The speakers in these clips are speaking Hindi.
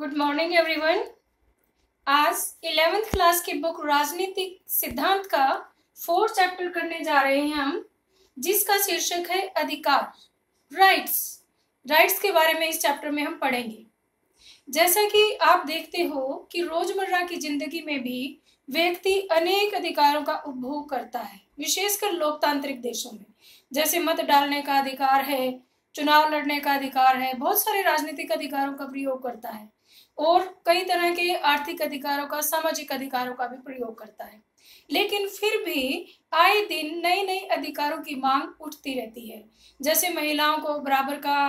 Good morning everyone. आज 11th क्लास की बुक राजनीतिक सिद्धांत का 4th चैप्टर करने जा रहे हैं हम, जिसका शीर्षक है अधिकार, राइट्स के बारे में इस चैप्टर में हम पढ़ेंगे। जैसा कि आप देखते हो कि रोजमर्रा की जिंदगी में भी व्यक्ति अनेक अधिकारों का उपभोग करता है, विशेषकर लोकतांत्रिक देशों में। जैसे मत डालने का अधिकार है, चुनाव लड़ने का अधिकार है, बहुत सारे राजनीतिक अधिकारों का प्रयोग करता है और कई तरह के आर्थिक अधिकारों का, सामाजिक अधिकारों का भी प्रयोग करता है। लेकिन फिर भी आए दिन नए नए अधिकारों की मांग उठती रहती है। जैसे महिलाओं को बराबर का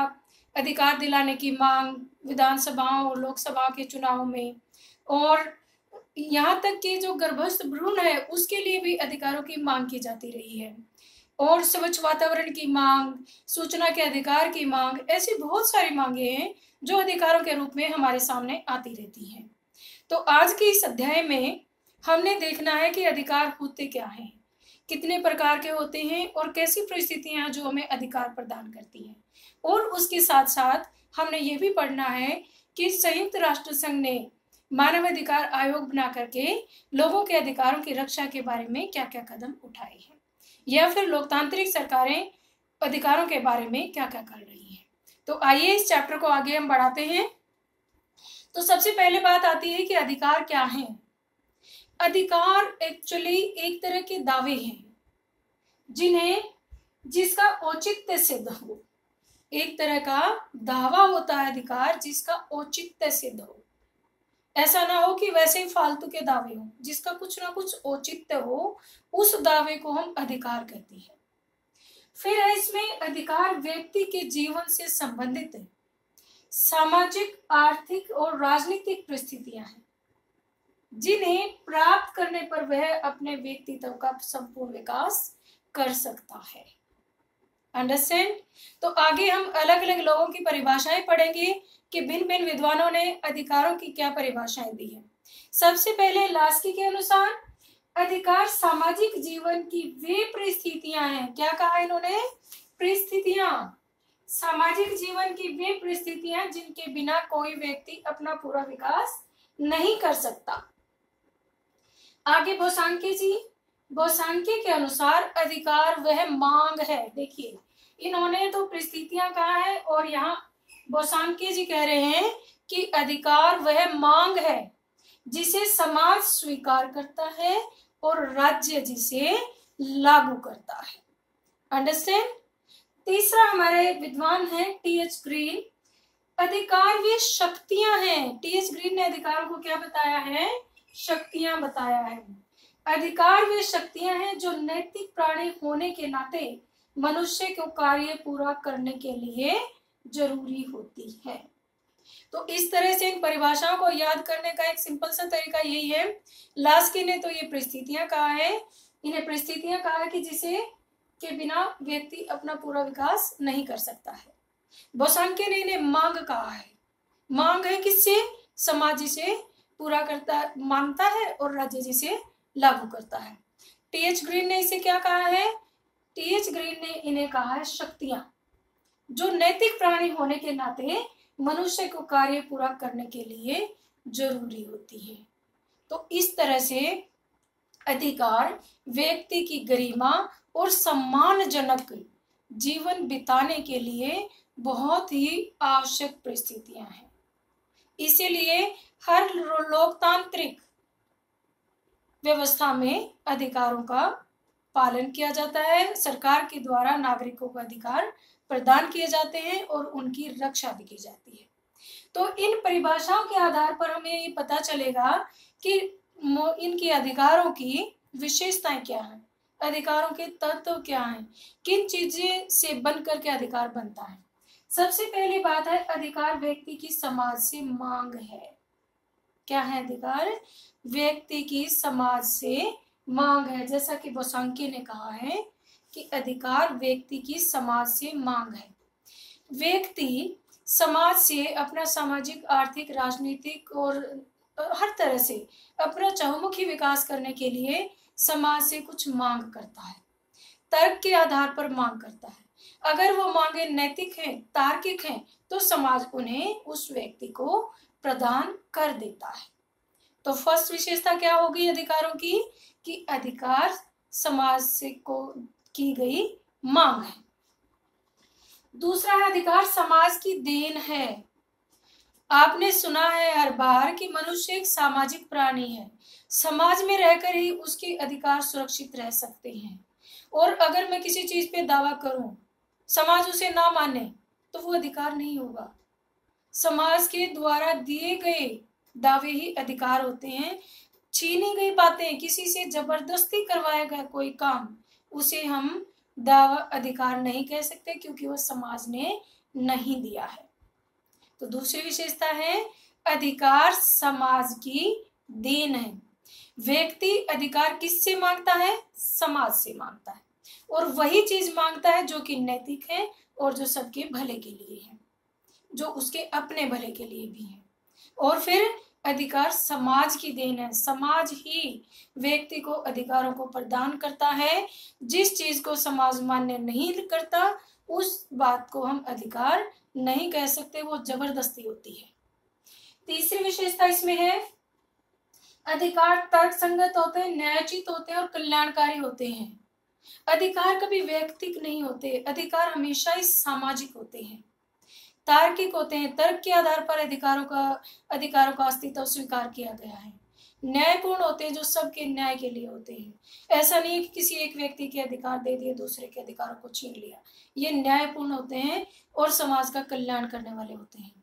अधिकार दिलाने की मांग विधानसभाओं और लोकसभा के चुनाव में, और यहाँ तक कि जो गर्भस्थ भ्रूण है उसके लिए भी अधिकारों की मांग की जाती रही है। और स्वच्छ वातावरण की मांग, सूचना के अधिकार की मांग, ऐसी बहुत सारी मांगे हैं जो अधिकारों के रूप में हमारे सामने आती रहती हैं। तो आज के इस अध्याय में हमने देखना है कि अधिकार होते क्या हैं, कितने प्रकार के होते हैं और कैसी परिस्थितियां जो हमें अधिकार प्रदान करती हैं। और उसके साथ साथ हमने ये भी पढ़ना है कि संयुक्त राष्ट्र संघ ने मानव अधिकार आयोग बना करके लोगों के अधिकारों की रक्षा के बारे में क्या क्या कदम उठाए हैं, या फिर लोकतांत्रिक सरकारें अधिकारों के बारे में क्या क्या कर रही हैं। तो आइए इस चैप्टर को आगे हम बढ़ाते हैं। तो सबसे पहले बात आती है कि अधिकार क्या है। अधिकार एक्चुअली एक तरह के दावे हैं जिसका औचित्य सिद्ध हो। एक तरह का दावा होता है अधिकार जिसका औचित्य सिद्ध हो। ऐसा ना हो कि वैसे ही फालतू के दावे हो, जिसका कुछ ना कुछ औचित्य हो, उस दावे को हम अधिकार कहते हैं। फिर है इसमें अधिकार व्यक्ति के जीवन से संबंधित है, सामाजिक, आर्थिक और राजनीतिक परिस्थितियां हैं जिन्हें प्राप्त करने पर वह अपने व्यक्तित्व का संपूर्ण विकास कर सकता है। अंडरस्टैंड? तो आगे हम अलग अलग लोगों की परिभाषाएं पढ़ेंगे कि भिन्न भिन्न विद्वानों ने अधिकारों की क्या परिभाषाएं दी हैं। सबसे पहले लास्की के अनुसार अधिकार सामाजिक जीवन की वे परिस्थितियां हैं। क्या कहा इन्होंने? परिस्थितियां, सामाजिक जीवन की वे परिस्थितियां जिनके बिना कोई व्यक्ति अपना पूरा विकास नहीं कर सकता। आगे बोसांके के अनुसार अधिकार वह मांग है। देखिए, इन्होंने तो परिस्थितियां कहा है और यहाँ बोसांके जी कह रहे हैं कि अधिकार वह मांग है जिसे समाज स्वीकार करता है और राज्य जिसे लागू करता है। अंडरस्टैंड? तीसरा हमारे विद्वान है टी.एच. ग्रीन। अधिकार वे शक्तियां हैं। टी.एच. ग्रीन ने अधिकारों को क्या बताया है? शक्तियां बताया है। अधिकार वे शक्तियां हैं जो नैतिक प्राणी होने के नाते मनुष्य को कार्य पूरा करने के लिए जरूरी होती है। तो इस तरह से इन परिभाषाओं को याद करने का एक सिंपल सा तरीका यही है। लास्की ने तो ये परिस्थितियां कहा है, इन्हें परिस्थितियां कहा है कि जिसे के बिना व्यक्ति अपना पूरा विकास नहीं कर सकता है। बोसांके ने इन्हें मांग कहा है। मांग है किससे? समाज जिसे पूरा करता मानता है और राज्य जिसे लागू करता है। टी.एच. ग्रीन ने इसे क्या कहा है? टी.एच. ग्रीन ने इन्हें कहा है शक्तियां जो नैतिक प्राणी होने के नाते मनुष्य को कार्य पूरा करने के लिए जरूरी होती है। तो इस तरह से अधिकार व्यक्ति की गरिमा और सम्मानजनक जीवन बिताने के लिए बहुत ही आवश्यक परिस्थितियां हैं। इसीलिए हर लोकतांत्रिक व्यवस्था में अधिकारों का पालन किया जाता है। सरकार के द्वारा नागरिकों को अधिकार प्रदान किए जाते हैं और उनकी रक्षा भी की जाती है। तो इन परिभाषाओं के आधार पर हमें ये पता चलेगा कि इनके अधिकारों की विशेषताएं क्या हैं, अधिकारों के तत्व क्या हैं, किन चीजें से बनकर के अधिकार बनता है। सबसे पहली बात है अधिकार व्यक्ति की समाज से मांग है। क्या है अधिकार? व्यक्ति की समाज से मांग है। जैसा कि बोसांके ने कहा है कि अधिकार व्यक्ति की समाज से मांग है। व्यक्ति समाज से अपना सामाजिक, आर्थिक, राजनीतिक और हर तरह से अपना चहुमुखी विकास करने के लिए समाज से कुछ मांग करता है, तर्क के आधार पर मांग करता है। अगर वो मांगे नैतिक हैं, तार्किक हैं, तो समाज उन्हें, उस व्यक्ति को प्रदान कर देता है। तो फर्स्ट विशेषता क्या होगी अधिकारों की, कि अधिकार समाज से को की गई मांग है। दूसरा है अधिकार समाज की देन है। आपने सुना है हर बार कि मनुष्य एक सामाजिक प्राणी है, समाज में रहकर ही उसके अधिकार सुरक्षित रह सकते हैं। और अगर मैं किसी चीज पे दावा करूं, समाज उसे ना माने, तो वो अधिकार नहीं होगा। समाज के द्वारा दिए गए दावे ही अधिकार होते हैं। छीनी गई बातें, किसी से जबरदस्ती करवाया गया कोई काम, उसे हम दावा अधिकार नहीं कह सकते, क्योंकि वह समाज ने नहीं दिया है। तो दूसरी विशेषता है अधिकार समाज की देन है। व्यक्ति अधिकार किससे मांगता है, समाज से मांगता है, और वही चीज मांगता है जो कि नैतिक है और जो सबके भले के लिए है, जो उसके अपने भले के लिए भी है। और फिर अधिकार समाज की देन है। समाज ही व्यक्ति को अधिकारों को प्रदान करता है। जिस चीज को समाज मान्य नहीं करता, उस बात को हम अधिकार नहीं कह सकते, वो जबरदस्ती होती है। तीसरी विशेषता इसमें है अधिकार तर्कसंगत होते हैं, न्यायोचित होते हैं और कल्याणकारी होते हैं। अधिकार कभी व्यक्तिगत नहीं होते, अधिकार हमेशा ही सामाजिक होते हैं, तार्किक होते हैं। तर्क के आधार पर अधिकारों का अस्तित्व स्वीकार किया गया है। न्यायपूर्ण होते हैं, जो सबके न्याय के लिए होते हैं। ऐसा नहीं है कि किसी एक व्यक्ति के अधिकार दे दिए, दूसरे के अधिकारों को छीन लिया। ये न्यायपूर्ण होते हैं और समाज का कल्याण करने वाले होते हैं।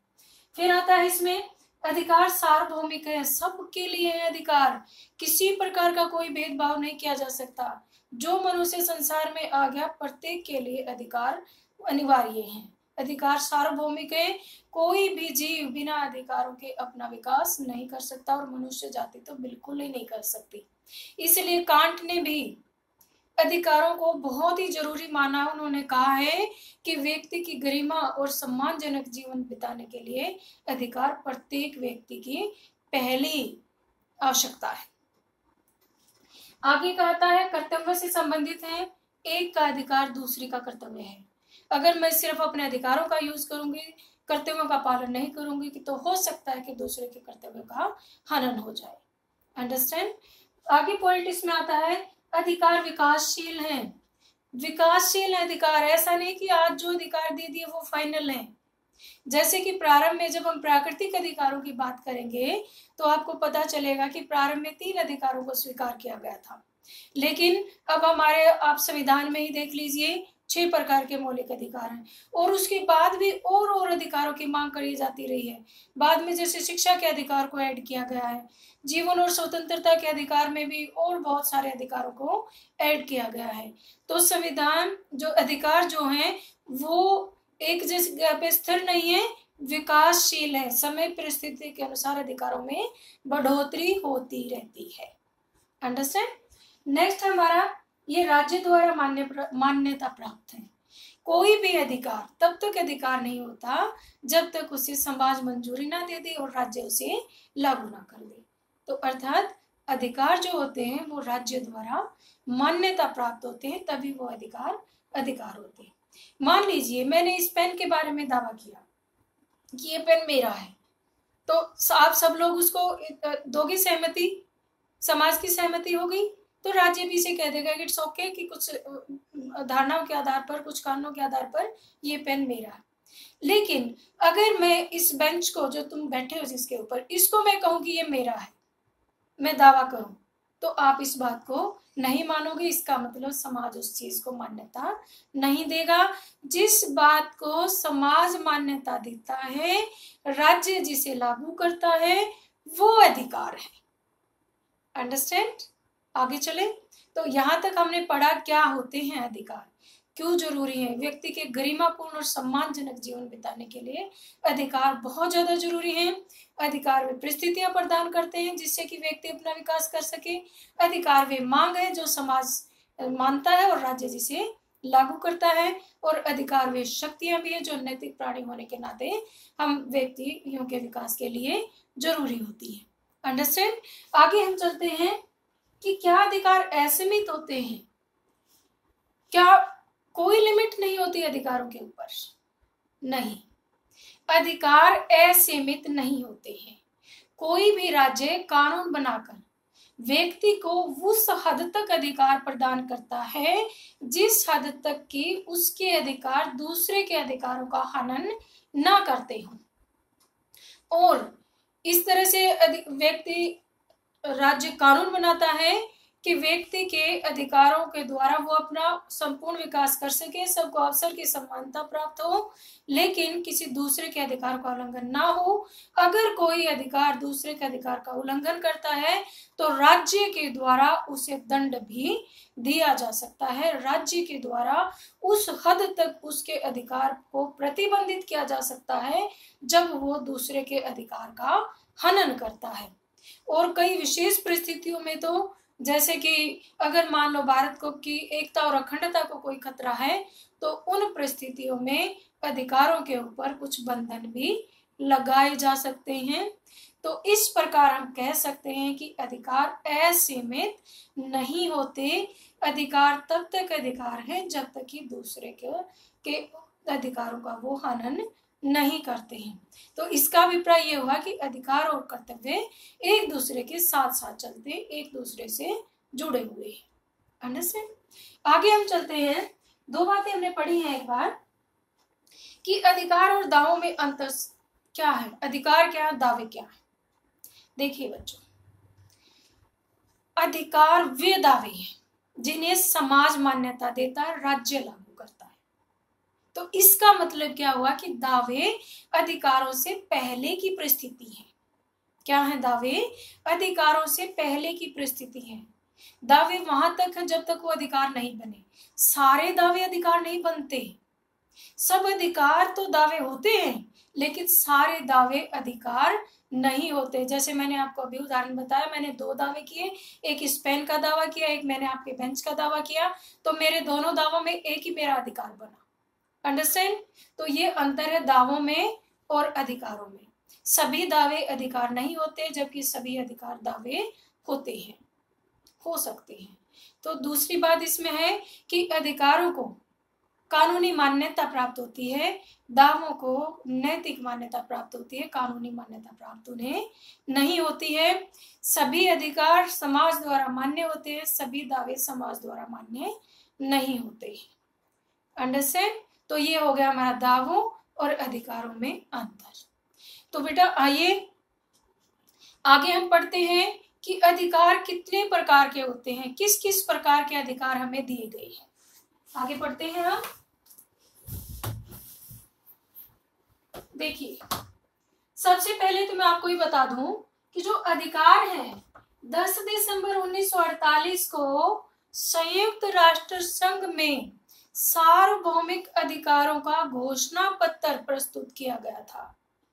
फिर आता है इसमें अधिकार सार्वभौमिक है, सबके लिए है अधिकार। किसी प्रकार का कोई भेदभाव नहीं किया जा सकता। जो मनुष्य संसार में आ गया, प्रत्येक के लिए अधिकार अनिवार्य है। अधिकार सार्वभौमिक है। कोई भी जीव बिना अधिकारों के अपना विकास नहीं कर सकता, और मनुष्य जाति तो बिल्कुल ही नहीं कर सकती। इसलिए कांट ने भी अधिकारों को बहुत ही जरूरी माना। उन्होंने कहा है कि व्यक्ति की गरिमा और सम्मानजनक जीवन बिताने के लिए अधिकार प्रत्येक व्यक्ति की पहली आवश्यकता है। आगे कहता है कर्तव्य से संबंधित है। एक का अधिकार दूसरी का कर्तव्य है। अगर मैं सिर्फ अपने अधिकारों का यूज करूंगी, कर्तव्यों का पालन नहीं करूंगी, तो हो सकता है कि दूसरे के कर्तव्यों का हनन हो जाए। अंडरस्टैंड। आगे पॉइंट इसमें आता है अधिकार विकासशील है। विकासशील अधिकार, ऐसा नहीं कि आज जो अधिकार दे दिए वो फाइनल है। जैसे कि प्रारंभ में जब हम प्राकृतिक अधिकारों की बात करेंगे, तो आपको पता चलेगा कि प्रारंभ में 3 अधिकारों को स्वीकार किया गया था, लेकिन अब हमारे आप संविधान में ही देख लीजिए 6 प्रकार के मौलिक अधिकार हैं, और उसके बाद भी और अधिकारों की मांग करी जाती रही है। बाद में जैसे शिक्षा के अधिकार को ऐड किया गया है, जीवन और स्वतंत्रता के अधिकार में भी और बहुत सारे अधिकारों को ऐड किया गया है। तो संविधान जो अधिकार जो हैं वो एक जगह पे स्थिर नहीं है, विकासशील है। समय परिस्थिति के अनुसार अधिकारों में बढ़ोतरी होती रहती है। अंडरस्टैंड। नेक्स्ट हमारा ये राज्य द्वारा मान्यता प्राप्त है। कोई भी अधिकार तब तक अधिकार नहीं होता जब तक उसे समाज मंजूरी ना दे दे और राज्य उसे लागू ना कर दे। तो अर्थात अधिकार जो होते हैं वो राज्य द्वारा मान्यता प्राप्त होते हैं, तभी वो अधिकार होते हैं। मान लीजिए मैंने इस पेन के बारे में दावा किया कि ये पेन मेरा है, तो आप सब लोग उसको दोगे सहमति, समाज की सहमति हो गई, तो राज्य भी इसे कह देगा कि इट्स ओके कि कुछ धारणाओं के आधार पर, कुछ कानूनों के आधार पर ये पेन मेरा है। लेकिन अगर मैं इस बेंच को, जो तुम बैठे हो जिसके ऊपर, इसको मैं कहूं कि ये मेरा है, मैं दावा करूं, तो आप इस बात को नहीं मानोगे। इसका मतलब समाज उस चीज को मान्यता नहीं देगा। जिस बात को समाज मान्यता देता है, राज्य जिसे लागू करता है, वो अधिकार है। अंडरस्टैंड। आगे चले तो यहां तक हमने पढ़ा क्या होते हैं अधिकार, क्यों जरूरी है। व्यक्ति के गरिमापूर्ण और सम्मानजनक जीवन बिताने के लिए अधिकार बहुत ज्यादा जरूरी है। अधिकार वे परिस्थितियां प्रदान करते हैं जिससे कि व्यक्ति अपना विकास कर सके। अधिकार वे मांग है जो समाज मानता है और राज्य जिसे लागू करता है। और अधिकार वे शक्तियां भी है जो नैतिक प्राणी होने के नाते हम व्यक्तियों के विकास के लिए जरूरी होती है। अंडरस्टैंड। आगे हम चलते हैं कि क्या अधिकार असीमित होते हैं, क्या कोई लिमिट नहीं होती अधिकारों के ऊपर? नहीं, अधिकार असीमित नहीं होते हैं। कोई भी राज्य कानून बनाकर व्यक्ति को उस हद तक अधिकार प्रदान करता है जिस हद तक कि उसके अधिकार दूसरे के अधिकारों का हनन न करते हों। और इस तरह से व्यक्ति राज्य कानून बनाता है कि व्यक्ति के अधिकारों के द्वारा वो अपना संपूर्ण विकास कर सके, सबको अवसर की समानता प्राप्त हो, लेकिन किसी दूसरे के अधिकार का उल्लंघन ना हो। अगर कोई अधिकार दूसरे के अधिकार का उल्लंघन करता है तो राज्य के द्वारा उसे दंड भी दिया जा सकता है। राज्य के द्वारा उस हद तक उसके अधिकार को प्रतिबंधित किया जा सकता है जब वो दूसरे के अधिकार का हनन करता है। और कई विशेष परिस्थितियों में तो, जैसे कि अगर मान लो भारत को की एकता और अखंडता को कोई खतरा है, तो उन परिस्थितियों में अधिकारों के ऊपर कुछ बंधन भी लगाए जा सकते हैं। तो इस प्रकार हम कह सकते हैं कि अधिकार असीमित नहीं होते। अधिकार तब तक अधिकार है जब तक कि दूसरे के अधिकारों का वो हनन नहीं करते हैं। तो इसका अभिप्राय ये हुआ कि अधिकार और कर्तव्य एक दूसरे के साथ साथ चलते, एक दूसरे से जुड़े हुए हैं। अंडरस्टैंड? आगे हम चलते हैं। दो बातें हमने पढ़ी हैं एक बार कि अधिकार और दावों में अंतर क्या है, अधिकार क्या है, दावे क्या है। देखिए बच्चों, अधिकार वे दावे हैं जिन्हें समाज मान्यता देता है, राज्य लागू करता है। तो इसका मतलब क्या हुआ कि दावे अधिकारों से पहले की परिस्थिति है। क्या है दावे? अधिकारों से पहले की परिस्थिति है। दावे वहां तक है जब तक वो अधिकार नहीं बने। सारे दावे अधिकार नहीं बनते। सब अधिकार तो दावे होते हैं, लेकिन सारे दावे अधिकार नहीं होते। जैसे मैंने आपको अभी उदाहरण बताया, मैंने 2 दावे किए, एक इस पेन का दावा किया, एक मैंने आपके बेंच का दावा किया, तो मेरे दोनों दावों में एक ही मेरा अधिकार बना। अंडरस्टैंड? तो ये अंतर है दावों में और अधिकारों में। सभी दावे अधिकार नहीं होते, जबकि सभी अधिकार दावे होते हैं, हो सकते हैं। तो दूसरी बात इसमें है कि अधिकारों को कानूनी मान्यता प्राप्त होती है, दावों को नैतिक मान्यता प्राप्त होती है, कानूनी मान्यता प्राप्त उन्हें नहीं होती है। सभी अधिकार समाज द्वारा मान्य होते हैं, सभी दावे समाज द्वारा मान्य नहीं होते। अंडरस्टैंड? तो ये हो गया हमारा दावों और अधिकारों में अंतर। तो बेटा आइए आगे हम पढ़ते हैं कि अधिकार कितने प्रकार के होते हैं, किस किस प्रकार के अधिकार हमें दिए गए हैं। आगे पढ़ते हैं हम। देखिए, सबसे पहले तो मैं आपको ये बता दूं कि जो अधिकार है 10 दिसंबर 1948 को संयुक्त राष्ट्र संघ में सार्वभौमिक अधिकारों का घोषणा पत्र प्रस्तुत किया गया था,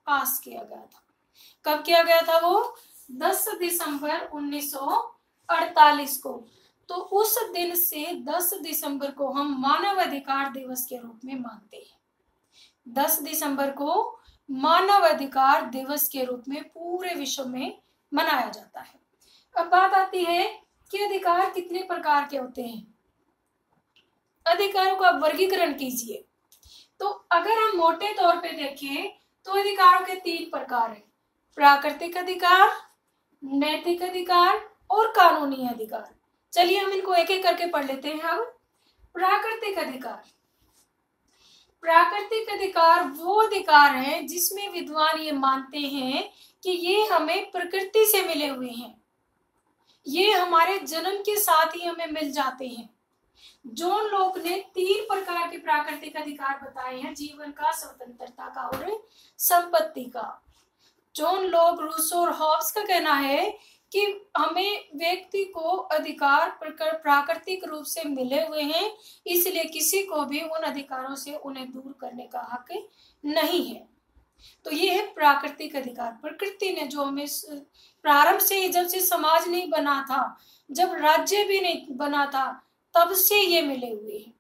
पास किया गया था। कब किया गया था वो? 10 दिसंबर 1948 को। तो उस दिन से 10 दिसंबर को हम मानव अधिकार दिवस के रूप में मानते हैं। 10 दिसंबर को मानव अधिकार दिवस के रूप में पूरे विश्व में मनाया जाता है। अब बात आती है कि अधिकार कितने प्रकार के होते हैं। अधिकारों का वर्गीकरण कीजिए। तो अगर हम मोटे तौर पे देखें तो अधिकारों के 3 प्रकार हैं: प्राकृतिक अधिकार, नैतिक अधिकार और कानूनी अधिकार। चलिए हम इनको एक एक करके पढ़ लेते हैं। अब प्राकृतिक अधिकार। प्राकृतिक अधिकार वो अधिकार हैं जिसमें विद्वान ये मानते हैं कि ये हमें प्रकृति से मिले हुए हैं, ये हमारे जन्म के साथ ही हमें मिल जाते हैं। जॉन लॉक ने 3 प्रकार के प्राकृतिक अधिकार बताए हैं: जीवन का, स्वतंत्रता का और संपत्ति का। जॉन लॉक, रूसो और हॉब्स का कहना है कि हमें व्यक्ति को अधिकार प्राकृतिक रूप से मिले हुए हैं, इसलिए किसी को भी उन अधिकारों से उन्हें दूर करने का हक नहीं है। तो ये है प्राकृतिक अधिकार। प्रकृति ने जो हमें प्रारंभ से ही, जब से समाज नहीं बना था, जब राज्य भी नहीं बना था, तब से ये मिले हुए हैं।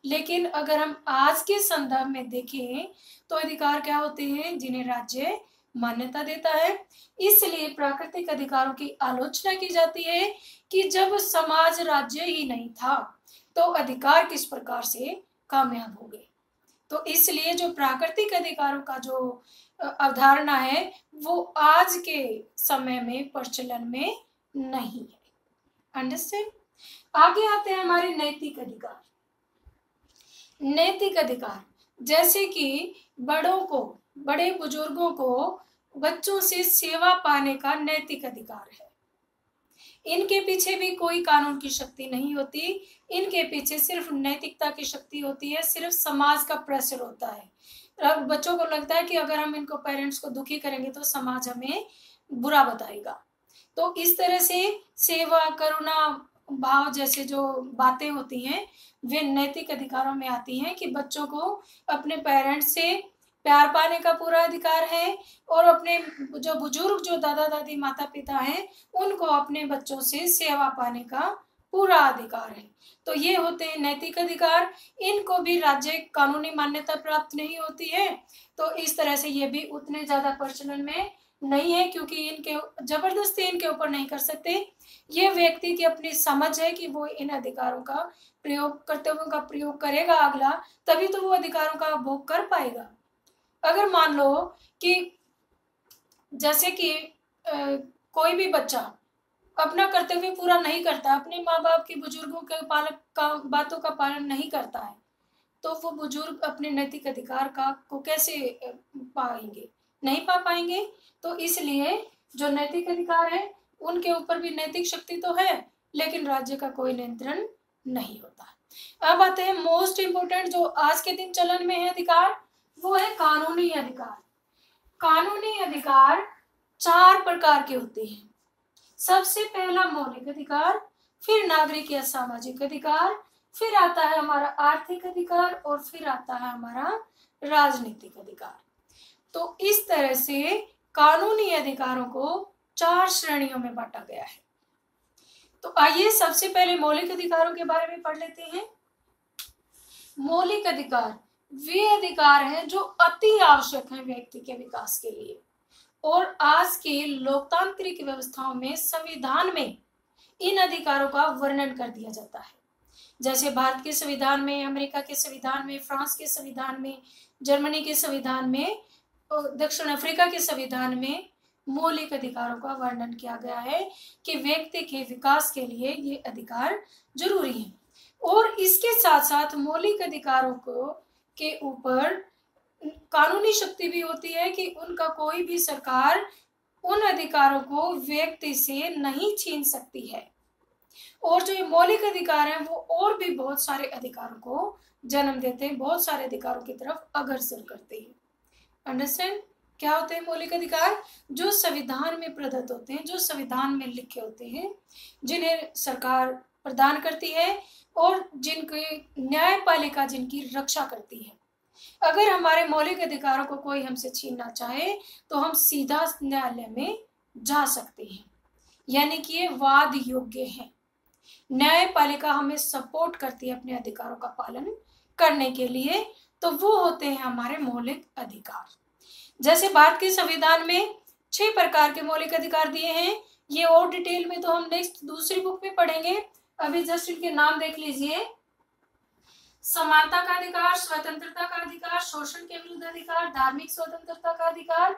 लेकिन अगर हम आज के संदर्भ में देखें तो अधिकार क्या होते हैं? जिन्हें राज्य मान्यता देता है। इसलिए प्राकृतिक अधिकारों की आलोचना की जाती है कि जब समाज राज्य ही नहीं था तो अधिकार किस प्रकार से कामयाब हो गए। तो इसलिए जो प्राकृतिक अधिकारों का जो अवधारणा है वो आज के समय में प्रचलन में नहीं है। अंडरस्टैंड। आगे आते हैं हमारे नैतिक अधिकार। नैतिक अधिकार जैसे कि बड़े बुजुर्गों को बच्चों से सेवा पाने का नैतिक अधिकार है। इनके पीछे भी कोई कानून की शक्ति नहीं होती, इनके पीछे सिर्फ नैतिकता की शक्ति होती है, सिर्फ समाज का प्रेशर होता है। अब बच्चों को लगता है कि अगर हम इनको पेरेंट्स को दुखी करेंगे तो समाज हमें बुरा बताएगा। तो इस तरह से सेवा, करुणा भाव जैसे जो बातें होती हैं वे नैतिक अधिकारों में आती हैं कि बच्चों को अपने पेरेंट्स से प्यार पाने का पूरा अधिकार है और अपने जो बुजुर्ग, जो दादा दादी, माता पिता हैं, उनको अपने बच्चों से सेवा पाने का पूरा अधिकार है। तो ये होते हैं नैतिक अधिकार। इनको भी राज्य कानूनी मान्यता प्राप्त नहीं होती है, तो इस तरह से ये भी उतने ज्यादा प्रचलन में नहीं है, क्योंकि इनके जबरदस्ती इनके ऊपर नहीं कर सकते। ये व्यक्ति की अपनी समझ है कि वो इन अधिकारों का प्रयोग, कर्तव्यों का प्रयोग करेगा अगला, तभी तो वो अधिकारों का भोग कर पाएगा। अगर मान लो कि जैसे कि कोई भी बच्चा अपना कर्तव्य पूरा नहीं करता, अपने माँ बाप के, बुजुर्गों के बातों का पालन नहीं करता है, तो वो बुजुर्ग अपने नैतिक अधिकार को कैसे पाएंगे? नहीं पा पाएंगे। तो इसलिए जो नैतिक अधिकार है उनके ऊपर भी नैतिक शक्ति तो है, लेकिन राज्य का कोई नियंत्रण नहीं होता। अब आते हैं मोस्ट इंपोर्टेंट जो आज के दिन चलन में है अधिकार, वो है कानूनी अधिकार। कानूनी अधिकार 4 प्रकार के होते हैं। सबसे पहला मौलिक अधिकार, फिर नागरिक या सामाजिक अधिकार, फिर आता है हमारा आर्थिक अधिकार और फिर आता है हमारा राजनीतिक अधिकार। तो इस तरह से कानूनी अधिकारों को 4 श्रेणियों में बांटा गया है। तो आइए सबसे पहले मौलिक अधिकारों के बारे में पढ़ लेते हैं। मौलिक अधिकार वे अधिकार हैं जो अति आवश्यक हैं व्यक्ति के विकास के लिए, और आज के लोकतांत्रिक व्यवस्थाओं में, संविधान में इन अधिकारों का वर्णन कर दिया जाता है। जैसे भारत के संविधान में, अमेरिका के संविधान में, फ्रांस के संविधान में, जर्मनी के संविधान में, दक्षिण अफ्रीका के संविधान में मौलिक अधिकारों का वर्णन किया गया है कि व्यक्ति के विकास के लिए ये अधिकार जरूरी है। और इसके साथ साथ मौलिक अधिकारों के ऊपर कानूनी शक्ति भी होती है कि उनका कोई भी सरकार उन अधिकारों को व्यक्ति से नहीं छीन सकती है। और जो ये मौलिक अधिकार हैं वो और भी बहुत सारे अधिकारों को जन्म देते हैं, बहुत सारे अधिकारों की तरफ अग्रसर करते हैं। अंडरस्टैंड? क्या होते हैं मौलिक अधिकार? जो संविधान में प्रदत्त होते हैं, जो संविधान में लिखे होते हैं, जिन्हें सरकार प्रदान करती है और जिनके न्यायपालिका जिनकी रक्षा करती है। अगर हमारे मौलिक अधिकारों को कोई हमसे छीनना चाहे तो हम सीधा न्यायालय में जा सकते हैं, यानी कि ये वाद योग्य है। न्यायपालिका हमें सपोर्ट करती है अपने अधिकारों का पालन करने के लिए, तो वो होते हैं हमारे मौलिक अधिकार। जैसे भारत के संविधान में 6 प्रकार के मौलिक अधिकार दिए हैं। ये और डिटेल में तो हम नेक्स्ट दूसरी बुक में पढ़ेंगे, अभी जस्ट इनके नाम देख लीजिए। समानता का अधिकार, स्वतंत्रता का अधिकार, शोषण के विरुद्ध अधिकार, धार्मिक स्वतंत्रता का अधिकार,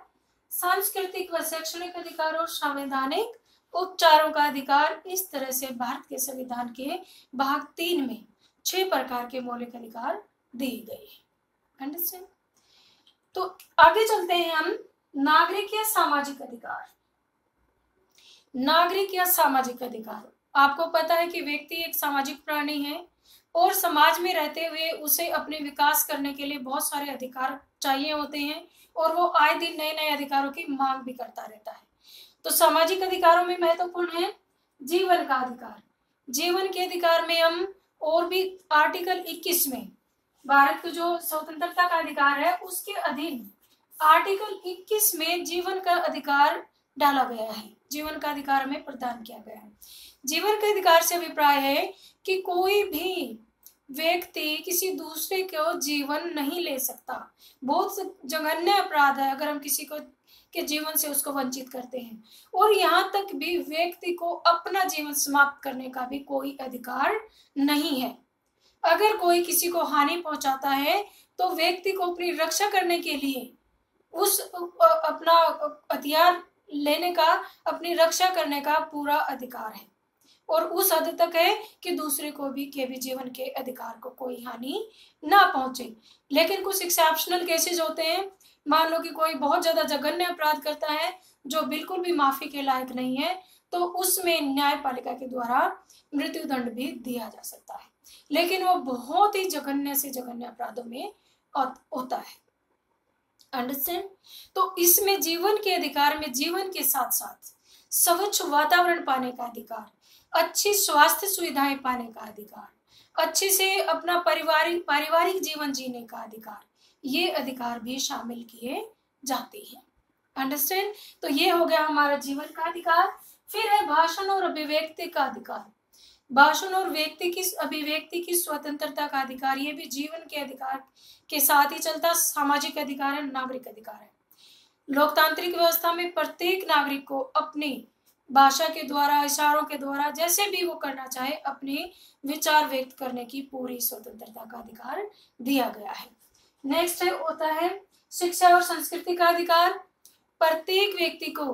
सांस्कृतिक व शैक्षणिक अधिकार और संवैधानिक उपचारों का अधिकार। इस तरह से भारत के संविधान के भाग 3 में 6 प्रकार के मौलिक अधिकार दिए गए हैं। अंडरस्टैंड? तो आगे चलते हैं हम नागरिक या सामाजिक अधिकार। नागरिक या सामाजिक अधिकार, आपको पता है कि व्यक्ति एक सामाजिक प्राणी है और समाज में रहते हुए उसे अपने विकास करने के लिए बहुत सारे अधिकार चाहिए होते हैं और वो आए दिन नए नए अधिकारों की मांग भी करता रहता है। तो सामाजिक अधिकारों में महत्वपूर्ण है जीवन का अधिकार। जीवन के अधिकार में हम और भी आर्टिकल 21 में भारत को जो स्वतंत्रता का अधिकार है उसके अधीन आर्टिकल 21 में जीवन का अधिकार डाला गया है, जीवन का अधिकार हमें प्रदान किया गया है। जीवन के अधिकार से अभिप्राय है कि कोई भी व्यक्ति किसी दूसरे को जीवन नहीं ले सकता। बहुत जघन्य अपराध है अगर हम किसी को के जीवन से उसको वंचित करते हैं, और यहाँ तक भी व्यक्ति को अपना जीवन समाप्त करने का भी कोई अधिकार नहीं है। अगर कोई किसी को हानि पहुंचाता है तो व्यक्ति को अपनी रक्षा करने के लिए उस अपना हथियार लेने का, अपनी रक्षा करने का पूरा अधिकार है, और उस हद तक है कि दूसरे को भी के भी जीवन के अधिकार को कोई हानि ना पहुंचे। लेकिन कुछ एक्सेप्शनल केसेस होते हैं, मान लो कि कोई बहुत ज्यादा जघन्य अपराध करता है जो बिल्कुल भी माफी के लायक नहीं है, तो उसमें न्यायपालिका के द्वारा मृत्युदंड भी दिया जा सकता है, लेकिन वो बहुत ही जघन्य से जघन्य अपराधों में होता है। अंडरस्टैंड? तो इसमें जीवन के अधिकार में जीवन के साथ साथ स्वच्छ वातावरण पाने का अधिकार, अच्छी स्वास्थ्य सुविधाएं पाने का अधिकार, अच्छे से अपना पारिवारिक जीवन जीने का अधिकार, ये अधिकार भी शामिल किए जाते हैं। अंडरस्टैंड? तो ये हो गया हमारा जीवन का अधिकार। फिर है भाषण और अभिव्यक्ति का अधिकार। भाषण और अभिव्यक्ति की स्वतंत्रता का अधिकार, ये भी जीवन के अधिकार के साथ ही चलता सामाजिक अधिकार है, नागरिक अधिकार है। लोकतांत्रिक व्यवस्था में प्रत्येक नागरिक को अपनी भाषा के द्वारा, इशारों के द्वारा, जैसे भी वो करना चाहे, अपने विचार व्यक्त करने की पूरी स्वतंत्रता का अधिकार दिया गया है। नेक्स्ट है होता है शिक्षा और संस्कृति का अधिकार। प्रत्येक व्यक्ति को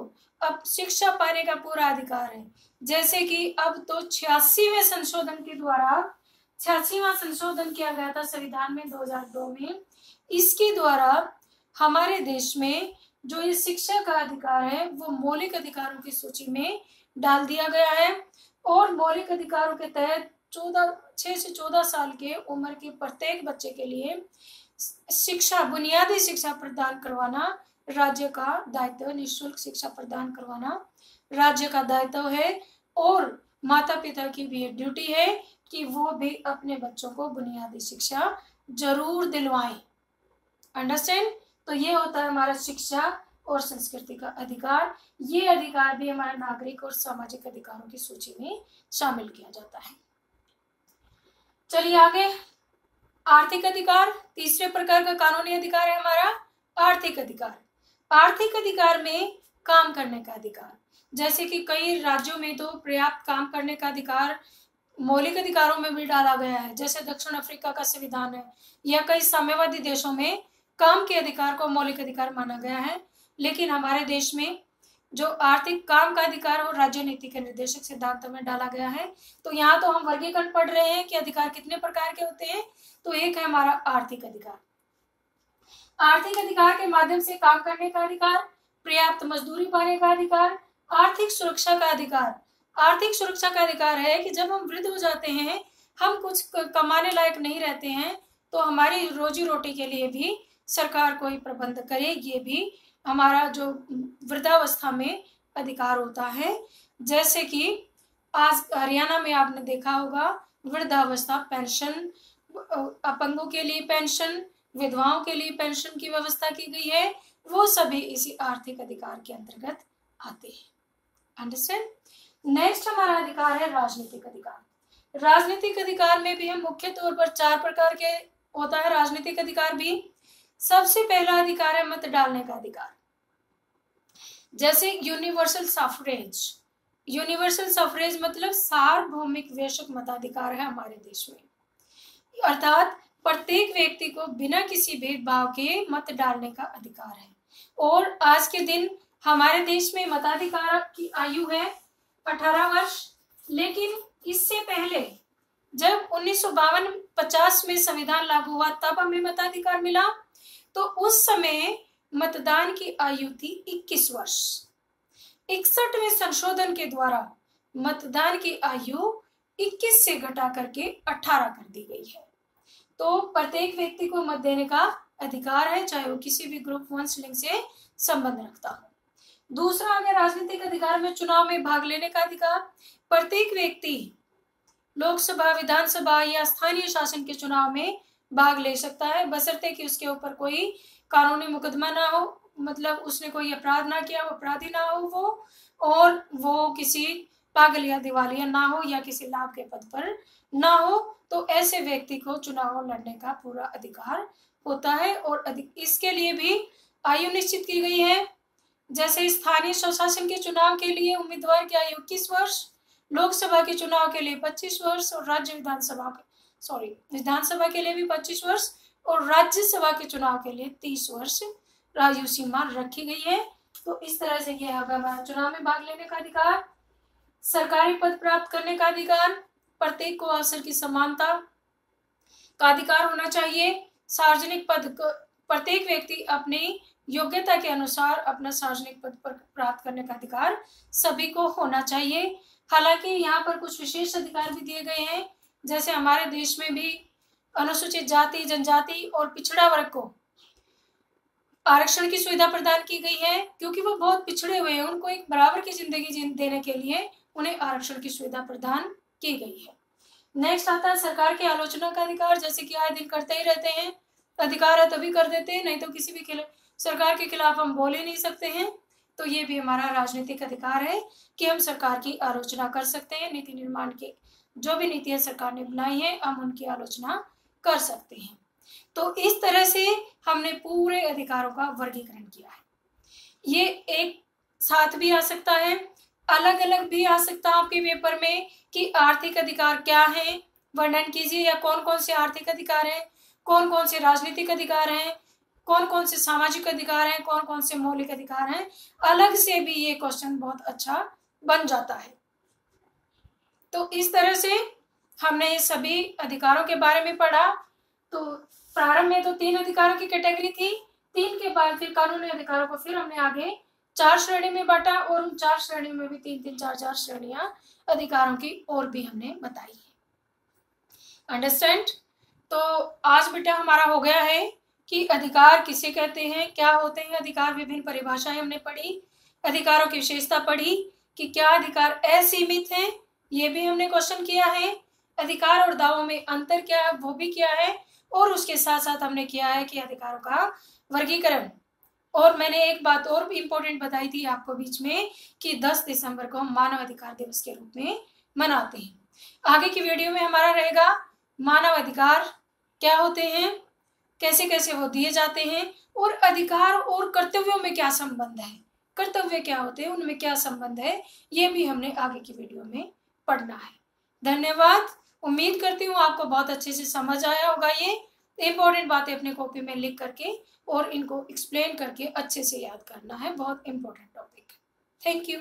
अब शिक्षा पाने का पूरा अधिकार है। जैसे कि अब तो 86वें संशोधन के द्वारा 86वां संशोधन किया गया था संविधान में 2002 में। इसके द्वारा हमारे देश में जो ये शिक्षा का अधिकार है वो मौलिक अधिकारों की सूची में डाल दिया गया है, और मौलिक अधिकारों के तहत 6 से 14 साल के उम्र के प्रत्येक बच्चे के लिए शिक्षा, बुनियादी शिक्षा प्रदान करवाना राज्य का दायित्व, निःशुल्क शिक्षा प्रदान करवाना राज्य का दायित्व है, और माता पिता की भी ड्यूटी है कि वो भी अपने बच्चों को बुनियादी शिक्षा जरूर दिलवाएं। अंडरस्टैंड? तो ये होता है हमारा शिक्षा और संस्कृति का अधिकार। ये अधिकार भी हमारे नागरिक और सामाजिक अधिकारों की सूची में शामिल किया जाता है। चलिए आगे, आर्थिक अधिकार। तीसरे प्रकार का कानूनी अधिकार है हमारा आर्थिक अधिकार। आर्थिक अधिकार में काम करने का अधिकार, जैसे कि कई राज्यों में तो पर्याप्त काम करने का अधिकार मौलिक अधिकारों में भी डाला गया है, जैसे दक्षिण अफ्रीका का संविधान है, या कई साम्यवादी देशों में काम के अधिकार को मौलिक अधिकार माना गया है। लेकिन हमारे देश में जो आर्थिक काम का अधिकार वो राज्य नीति के निर्देशक सिद्धांतों में डाला गया है। तो यहाँ तो हम वर्गीकरण पढ़ रहे हैं कि अधिकार कितने प्रकार के होते हैं। तो एक है हमारा आर्थिक अधिकार। आर्थिक अधिकार के माध्यम से काम करने का अधिकार, पर्याप्त मजदूरी पाने का अधिकार, आर्थिक सुरक्षा का अधिकार। आर्थिक सुरक्षा का अधिकार है कि जब हम वृद्ध हो जाते हैं, हम कुछ कमाने लायक नहीं रहते हैं, तो हमारी रोजी रोटी के लिए भी सरकार कोई प्रबंध करे। ये भी हमारा जो वृद्धावस्था में अधिकार होता है। जैसे कि आज हरियाणा में आपने देखा होगा वृद्धावस्था पेंशन, अपंगों के लिए पेंशन, विधवाओं के लिए पेंशन की व्यवस्था की गई है, वो सभी इसी आर्थिक अधिकार के अंतर्गत आते हैं। अंडरस्टैंड? नेक्स्ट हमारा अधिकार है राजनीतिक अधिकार। राजनीतिक अधिकार में भी हम मुख्य तौर पर 4 प्रकार के होता है राजनीतिक अधिकार भी। सबसे पहला अधिकार है मत डालने का अधिकार, जैसे यूनिवर्सल सफरेज। यूनिवर्सल सफरेज मतलब सार्वभौमिक वैश्विक मताधिकार है हमारे देश में, अर्थात प्रत्येक व्यक्ति को बिना किसी भेदभाव के मत डालने का अधिकार है। और आज के दिन हमारे देश में मताधिकार की आयु है 18 वर्ष, लेकिन इससे पहले जब 1952-50 में संविधान लागू हुआ तब हमें मताधिकार मिला, तो उस समय मतदान की आयु थी 21 वर्ष। 61वें संशोधन के द्वारा मतदान की आयु 21 से घटा करके 18 कर दी गई है। तो प्रत्येक व्यक्ति को मत देने का अधिकार है, चाहे वो किसी भी ग्रुप वंश लिंग से संबंध रखता हो। दूसरा अगर राजनीतिक अधिकार में चुनाव में भाग लेने का अधिकार। प्रत्येक व्यक्ति लोकसभा, विधानसभा या स्थानीय शासन के चुनाव में भाग ले सकता है, बशर्ते कि उसके ऊपर कोई कानूनी मुकदमा ना हो, मतलब उसने कोई अपराध ना किया, अपराधी ना हो वो, और वो किसी पागल या दिवालिया ना हो, या किसी लाभ के पद पर ना हो। तो ऐसे व्यक्ति को चुनाव लड़ने का पूरा अधिकार होता है, और इसके लिए भी आयु निश्चित की गई है। जैसे स्थानीय स्वशासन के चुनाव के लिए उम्मीदवार की आयु 21 वर्ष, लोकसभा के चुनाव के लिए 25 वर्ष, और राज्य विधानसभा के लिए भी 25 वर्ष, और राज्यसभा के चुनाव के लिए 30 वर्ष आयु सीमा रखी गई है। तो इस तरह से ये हमारा चुनाव में भाग लेने का अधिकार, सरकारी पद प्राप्त करने का अधिकार, प्रत्येक को अवसर की समानता का अधिकार होना चाहिए, सार्वजनिक पद प्रत्येक व्यक्ति अपनी योग्यता के अनुसार अपना सार्वजनिक पद पर प्राप्त करने का अधिकार सभी को होना चाहिए। हालांकि यहाँ पर कुछ विशेष अधिकार भी दिए गए हैं, जैसे हमारे देश में भी अनुसूचित जाति, जनजाति और पिछड़ा वर्ग को आरक्षण की सुविधा प्रदान की गई है, क्योंकि वो बहुत पिछड़े हुए हैं, उनको एक बराबर की जिंदगी देने के लिए उन्हें आरक्षण की सुविधा प्रदान की गई है। नेक्स्ट आता है सरकार की आलोचना का अधिकार, जैसे कि आए दिन करते ही रहते हैं, अधिकार है तभी कर देते हैं, नहीं तो किसी भी सरकार के खिलाफ हम बोल ही नहीं सकते हैं। तो ये भी हमारा राजनीतिक अधिकार है कि हम सरकार की आलोचना कर सकते हैं। नीति निर्माण के जो भी नीतियां सरकार ने बनाई है हम उनकी आलोचना कर सकते हैं। तो इस तरह से हमने पूरे अधिकारों का वर्गीकरण किया है। ये एक साथ भी आ सकता है, अलग अलग भी आ सकता है आपके पेपर में कि आर्थिक अधिकार क्या है, वर्णन कीजिए, या कौन कौन से आर्थिक अधिकार हैं, कौन कौन से राजनीतिक अधिकार हैं, कौन कौन से सामाजिक अधिकार हैं, कौन कौन से मौलिक अधिकार हैं। अलग से भी ये क्वेश्चन बहुत अच्छा बन जाता है। तो इस तरह से हमने सभी अधिकारों के बारे में पढ़ा। तो प्रारंभ में तो 3 अधिकारों की कैटेगरी थी, 3 के बाद फिर कानूनी अधिकारों को फिर हमने आगे 4 श्रेणी में बांटा, और उन 4 श्रेणियों में भी 3-3, 4-4 श्रेणियां अधिकारों की और भी हमने बताई है। अंडरस्टैंड? तो आज बेटा हमारा हो गया है कि अधिकार किसे कहते हैं, क्या होते हैं अधिकार, विभिन्न परिभाषाएं हमने पढ़ी, अधिकारों की विशेषता पढ़ी कि क्या अधिकार असीमित हैं, ये भी हमने क्वेश्चन किया है, अधिकार और दावों में अंतर क्या है वो भी किया है, और उसके साथ साथ हमने किया है कि अधिकारों का वर्गीकरण। और मैंने एक बात और इम्पोर्टेंट बताई थी आपको बीच में कि 10 दिसंबर को हम मानव अधिकार दिवस के रूप में मनाते हैं। आगे की वीडियो में हमारा रहेगा मानव अधिकार क्या होते हैं, कैसे कैसे वो दिए जाते हैं, और अधिकार और कर्तव्यों में क्या संबंध है, कर्तव्य क्या होते हैं, उनमें क्या संबंध है, ये भी हमने आगे की वीडियो में पढ़ना है। धन्यवाद। उम्मीद करती हूँ आपको बहुत अच्छे से समझ आया होगा। ये इंपॉर्टेंट बातें अपने कॉपी में लिख करके और इनको एक्सप्लेन करके अच्छे से याद करना है, बहुत इंपॉर्टेंट टॉपिक। Thank you.